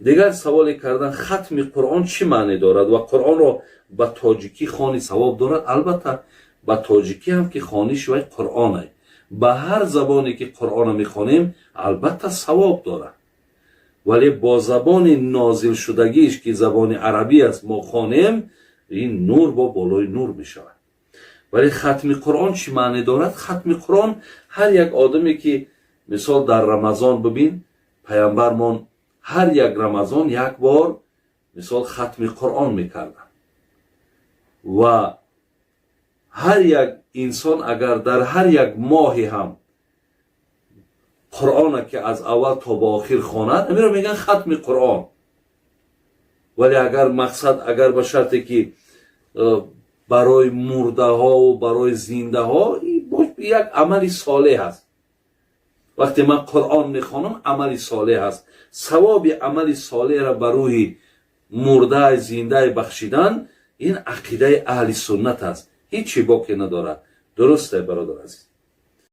دیگر سوالی کردن ختم قرآن چی معنی دارد و قرآن را به تاجیکی خوانی ثواب دارد؟ البته به تاجیکی هم که خوانی شوی قرآن است. به هر زبانی که قرآن میخوانیم البته ثواب دارد، ولی با زبان نازل شدگیش که زبان عربی است ما خوانیم، این نور با بالای نور میشود. ولی ختم قرآن چی معنی دارد؟ ختم قرآن هر یک آدمی که مثال در رمضان ببین پیامبرمان هر یک رمضان یک بار مثال ختم قرآن میکردن و هر یک انسان اگر در هر یک ماهی هم قرآن که از اول تا به آخر خواند امیرو میگن ختم قرآن. ولی اگر مقصد اگر به شرطی که برای مرده ها و برای زنده ها یک عملی صالح است. وقتی من قرآن میخوانم عملی صالح است، ثواب عملی صالح را برای مرده زنده بخشیدن این عقیده اهل سنت است، هیچی باقی نداره. درسته برادر عزیز؟